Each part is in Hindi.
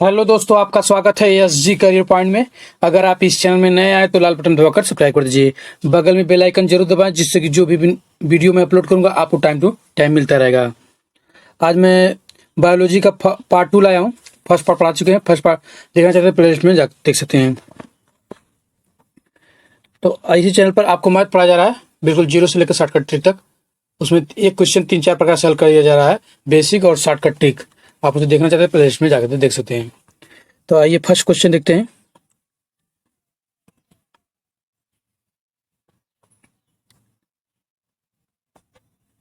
हेलो दोस्तों, आपका स्वागत है एसजी करियर पॉइंट में। अगर आप इस चैनल में नए आए तो लाल बटन दबाकर सब्सक्राइब कर दीजिए। बगल में बेल आइकन जरूर दबाएं, जिससे कि जो भी वीडियो मैं अपलोड करूंगा आपको टाइम टू टाइम मिलता रहेगा। आज मैं बायोलॉजी का पार्ट 2 लाया हूँ। फर्स्ट पार्ट पढ़ा चुके हैं। फर्स्ट पार्ट देखना चाहते हैं प्लेलिस्ट में जा देख सकते हैं। तो इसी चैनल पर आपको मैथ पढ़ाया जा रहा है, बिल्कुल जीरो से लेकर शॉर्टकट ट्रिक तक। उसमें एक क्वेश्चन 3-4 प्रकार से हल किया जा रहा है, बेसिक और शॉर्टकट ट्रिक। आप उसे देखना चाहते हैं प्लेलिस्ट में जाकर देख सकते हैं। तो आइए फर्स्ट क्वेश्चन देखते हैं।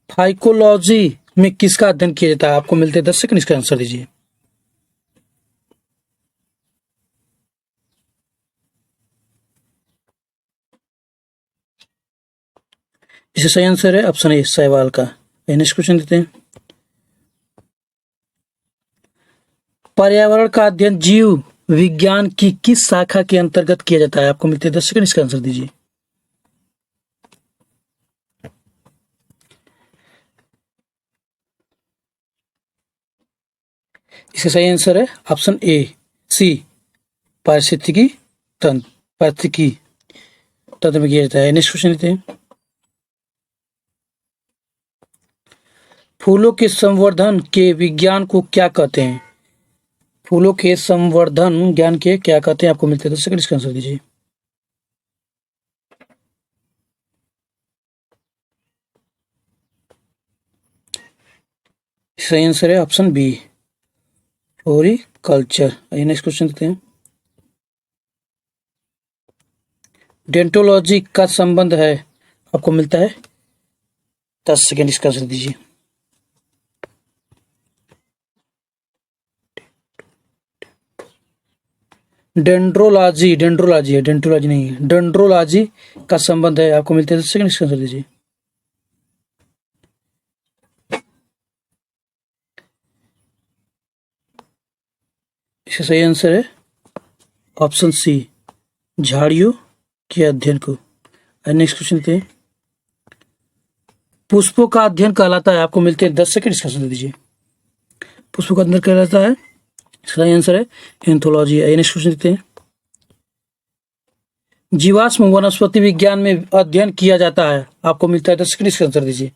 फाइकोलॉजी में किसका अध्ययन किया जाता है? आपको मिलते हैं 10 सेकंड, इसका आंसर दीजिए। इसका सही आंसर है ऑप्शन ए, सहवाल का। नेक्स्ट क्वेश्चन देते हैं। पर्यावरण का अध्ययन जीव विज्ञान की किस शाखा के अंतर्गत किया जाता है? आपको मिलते हैं 10 सेकंड, इसका आंसर दीजिए। इसका सही आंसर है ऑप्शन ए, सी, पारिस्थितिकी तंत्र, पारिस्थितिकी तंत्र में किया जाता है। नेक्स्ट क्वेश्चन देते हैं। फूलों के संवर्धन के विज्ञान को क्या कहते हैं? फूलों के संवर्धन ज्ञान के क्या कहते हैं? आपको मिलते हैं 10 सेकंड, इसका आंसर दीजिए। सही आंसर है ऑप्शन बी, फ्लोरिकल्चर। आइए नेक्स्ट क्वेश्चन देते हैं। डेंटोलॉजी का संबंध है, आपको मिलता है 10 सेकंड, इसका आंसर दीजिए। डेंड्रोलॉजी, डेंड्रोलॉजी है, डेंटोलॉजी नहीं है। डेंड्रोलॉजी का संबंध है, आपको मिलते हैं 10 सेकंड, इसका आंसर दीजिए। इसका सही आंसर है ऑप्शन सी, झाड़ियों के अध्ययन को। नेक्स्ट क्वेश्चन देते हैं। पुष्पों का अध्ययन कहलाता है, आपको मिलते हैं 10 सेकंड, इसका आंसर दीजिए। पुष्पों का अध्ययन कहलाता है, इसका सही आंसर है एंथोलॉजी। नेक्स्ट क्वेश्चन देते हैं। जीवाश्म वनस्पति विज्ञान में अध्ययन किया जाता है, आपको मिलता है 10 सेकंड, इसका आंसर दीजिए।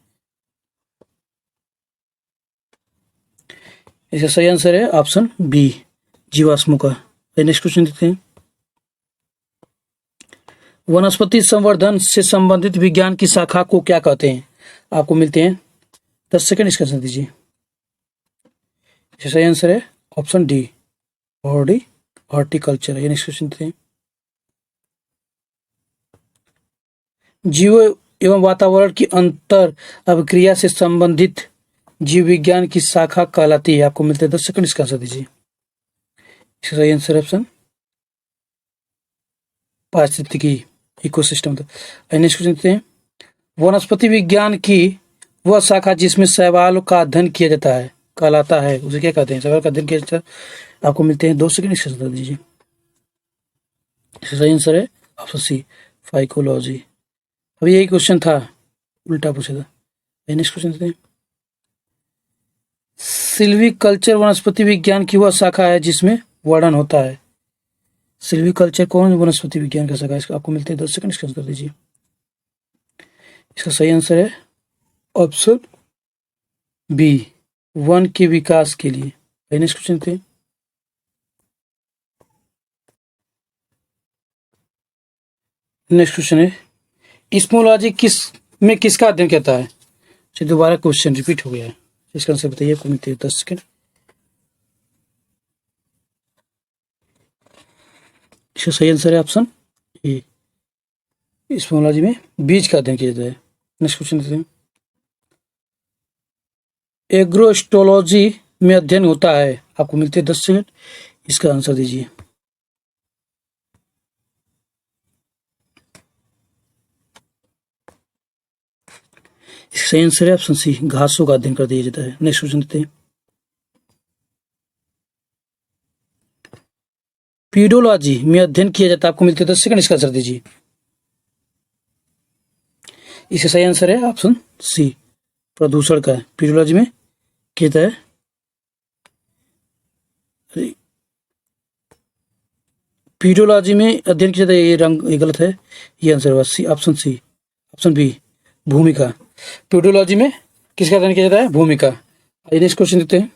इसका सही आंसर है ऑप्शन बी, जीवाश्मों का। नेक्स्ट क्वेश्चन देते हैं। वनस्पति संवर्धन से संबंधित विज्ञान की शाखा को क्या कहते हैं? आपको मिलते हैं 10 सेकंड, इसका आंसर दीजिए। इसका सही आंसर है ऑप्शन डी, हॉर्टिकल्चर। ये नेक्स्ट क्वेश्चन देते हैं। जीव एवं वातावरण की अंतर अभिक्रिया से संबंधित जीव विज्ञान की शाखा कहलाती है, आपको मिलते हैं 10 सेकंड, इसका आंसर दीजिए। इसका सही आंसर है ऑप्शन पारिस्थितिकी, इकोसिस्टम। नेक्स्ट क्वेश्चन देते हैं। वनस्पति विज्ञान की वह शाखा जिसमें शैवाल का अध्ययन किया जाता है कहलाता है, उसे क्या कहते हैं? शैवाल का अध्ययन किया जाता है, आपको मिलते हैं 2 सेकंड, इसका आंसर दीजिए। इसका सही आंसर है ऑप्शन सी, फाइकोलॉजी। अभी यही क्वेश्चन था, उल्टा पूछा था। नेक्स्ट क्वेश्चन देते हैं। सिल्वीकल्चर वनस्पति विज्ञान की वह शाखा है जिसमें वर्णन होता है। सिल्वीकल्चर कौन वनस्पति विज्ञान का शाखा है? इसका आपको मिलते हैं 10 सेकंड, इसका आंसर दीजिए। इसका सही आंसर है ऑप्शन बी, वन के विकास के लिए। नेक्स्ट क्वेश्चन थे। नेक्स्ट क्वेश्चन है, इस्मोलॉजी किसका अध्ययन कहता है? दोबारा क्वेश्चन रिपीट हो गया है, इसका आंसर बताइए। आपको मिलते हैं 10 सेकंड। इसका सही आंसर है ऑप्शन ए, इस्मोलॉजी में बीज का अध्ययन किया जाता है। नेक्स्ट क्वेश्चन देते हैं। एग्रोस्टोलॉजी में अध्ययन होता है, आपको मिलते हैं 10 सेकंड, इसका आंसर दीजिए। इसका सही आंसर है ऑप्शन सी, घासों का अध्ययन कर दिया जाता है। नेक्स्ट क्वेश्चन देते हैं। पीडोलॉजी में अध्ययन किया जाता है, आपको मिलते हैं 10 सेकंड, इसका आंसर दीजिए। इसका सही आंसर है ऑप्शन सी, प्रदूषण का। पीडोलॉजी में किया जाता है पीडोलॉजी में अध्ययन किया जाता है, ये गलत है, ये आंसर होगा सी, ऑप्शन बी भूमिका। पीडोलॉजी में किसका अध्ययन किया जाता है? भूमिका। आइए नेक्स्ट क्वेश्चन देते हैं।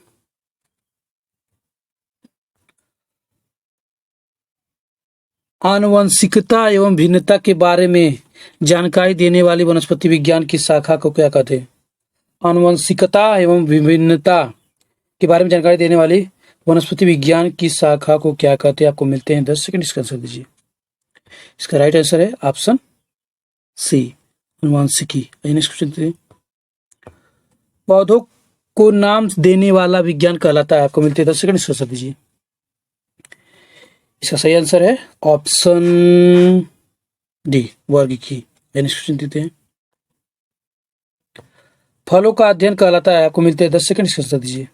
आनुवंशिकता एवं भिन्नता के बारे में जानकारी देने वाली वनस्पति विज्ञान की शाखा को क्या कहते हैं? आनुवंशिकता एवं विभिन्नता के बारे में जानकारी देने वाली वनस्पति विज्ञान की शाखा को क्या कहते हैं? आपको मिलते हैं 10 सेकंड, इसका आंसर दीजिए। इसका राइट आंसर है ऑप्शन सी, आनुवंशिकी। नेक्स्ट क्वेश्चन देते हैं। पौधों को नाम देने वाला विज्ञान कहलाता है? आपको मिलते हैं 10 सेकंड, इसका आंसर दीजिए। इसका सही आंसर है ऑप्शन डी, वर्गीकी। नेक्स्ट क्वेश्चन देते हैं। फलों का अध्ययन कहलाता है? आपको मिलते हैं 10 सेकंड, इसका आंसर दीजिए।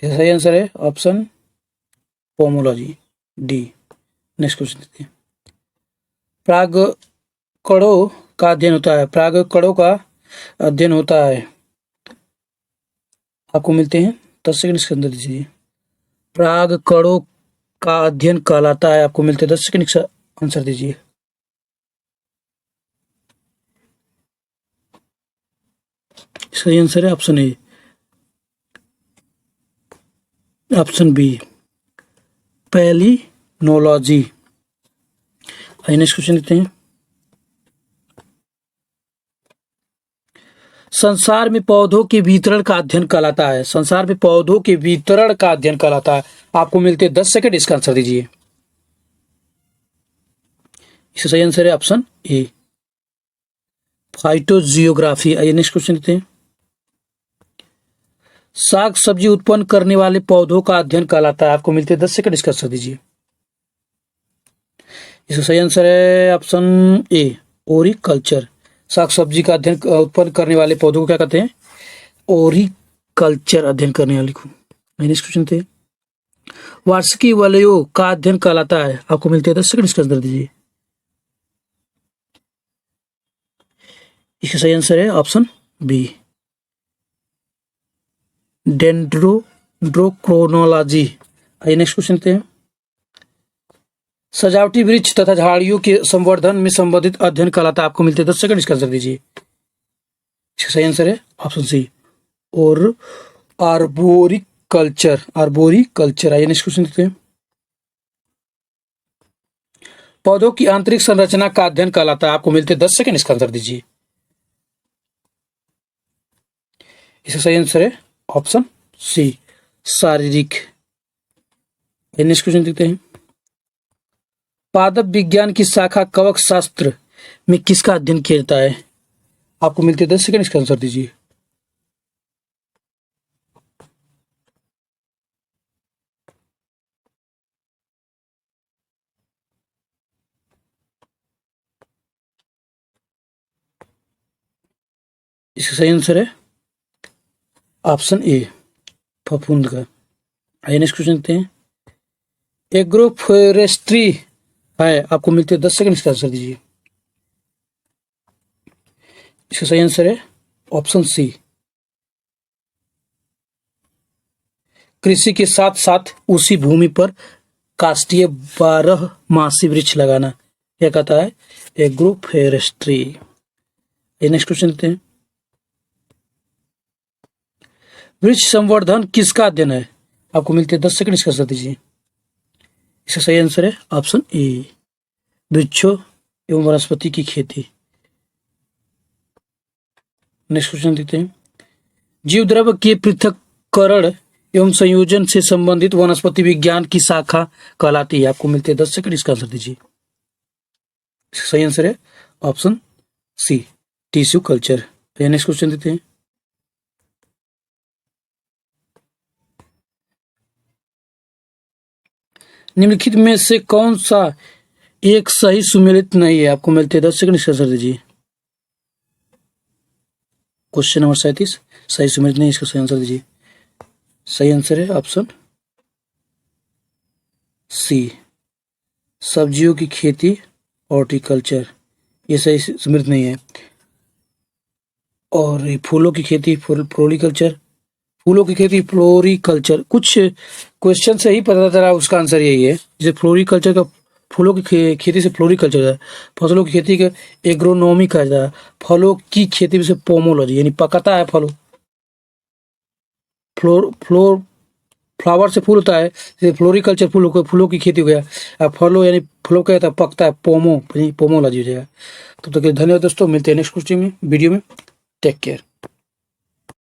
इसका सही आंसर है option pomology, D. Next question देते हैं। परागकणों का अध्ययन होता है? परागकणों का अध्ययन होता है, आपको मिलते हैं 10 सेकंड, इसके अंदर दीजिए। परागकणों का अध्ययन कहलाता है, आपको मिलते हैं 10 सेकंड, इसका आंसर दीजिए। सही आंसर है option A, option B palynology. Next question देते हैं। संसार में पौधों के वितरण का अध्ययन कहलाता है? संसार में पौधों के वितरण का अध्ययन कहलाता है, आपको मिलते हैं 10 सेकंड, इसका आंसर दीजिए। इसका सही आंसर है ऑप्शन ए, फाइटोजियोग्राफी। आइए नेक्स्ट क्वेश्चन देते हैं। साग सब्जी उत्पन्न करने वाले पौधों का अध्ययन कहलाता है, आपको मिलते हैं 10 सेकंड, इसका आंसर दीजिए। इसका सही आंसर है ऑप्शन ए, ओरिकल्चर। साग सब्जी का अध्ययन उत्पन्न करने वाले पौधों को क्या कहते हैं? ओरिकल्चर, अध्ययन करने वाले को। नेक्स्ट क्वेश्चन थे। वार्षिकी वलयों का अध्ययन कहलाता है, आपको मिलते हैं 10 सेकंड, इसका आंसर दीजिए। इसका सही आंसर है ऑप्शन बी, डेंड्रोक्रोनोलॉजी। आइए नेक्स्ट क्वेश्चन थे। सजावटी वृक्ष तथा झाड़ियों के संवर्धन में संबंधित अध्ययन कहलाता है, आपको मिलते हैं 10 सेकंड, इसका आंसर दीजिए। इसका सही आंसर है ऑप्शन सी, और आर्बोरिकल्चर, आर्बोरिकल्चर। आइए नेक्स्ट क्वेश्चन देते हैं। पौधों की आंतरिक संरचना का अध्ययन कहलाता है, आपको मिलते हैं 10 सेकंड, इसका आंसर दीजिए। इसका सही आंसर है ऑप्शन सी, शारीरिक। नेक्स्ट क्वेश्चन देखते हैं। पादप विज्ञान की शाखा कवक शास्त्र में किसका अध्ययन किया जाता है? आपको मिलते हैं 10 सेकंड, इसका आंसर दीजिए। इसका सही आंसर है ऑप्शन ए, फफूंद का। आइए नेक्स्ट क्वेश्चन देखते हैं। एग्रोफोरेस्ट्री है, आपको मिलते हैं 10 सेकंड, इसका आंसर दीजिए। इसका सही आंसर है ऑप्शन सी, कृषि के साथ साथ उसी भूमि पर काष्ठीय 12 मासी वृक्ष लगाना, क्या कहता है? एग्रोफोरेस्ट्री। नेक्स्ट क्वेश्चन देखते हैं। वृक्ष संवर्धन किसका अध्ययन है? आपको मिलते हैं 10 सेकंड, इसका आंसर दीजिए। इसका सही आंसर है ऑप्शन ए, वृक्षों एवं वनस्पति की खेती। नेक्स्ट क्वेश्चन देखते हैं। जीवद्रव्य के पृथक्करण एवं संयोजन से संबंधित वनस्पति विज्ञान की शाखा कहलाती है, आपको मिलते हैं 10 सेकंड, इसका आंसर दीजिए। इसका सही आंसर है option C, tissue culture. Next question देते हैं। निम्नलिखित में से कौन सा एक सही सुमेलित नहीं है? आपको मिलते हैं 10 सेकंड, इसका आंसर दीजिए। क्वेश्चन नंबर 37 सही सुमेलित नहीं, इसका सही आंसर दीजिए। सही आंसर है ऑप्शन सी, सब्जियों की खेती, हॉर्टिकल्चर, ये सही सुमेलित नहीं है। और फूलों की खेती, फ्लोरिकल्चर, फूलों की खेती फ्लोरिकल्चर। कुछ क्वेश्चन से ही पता चला उसका आंसर यही है। जैसे फ्लोरिकल्चर का फूलों की खेती से फ्लोरिकल्चर है, फसलों की खेती का एग्रोनॉमी कहा जाता है, फलों की खेती से पोमोलॉजी यानी पकाता है फलों। फ्लोर फ्लोर फ्लावर से फूल होता है, जैसे फ्लोरिकल्चर फूलों की खेती हो गया। अब फलों यानी फलों का कहता है पकता है, पोमोलॉजी हो जाएगा। तब तक के लिए धन्यवाद दोस्तों, मिलते हैं नेक्स्ट वीडियो में। Take care.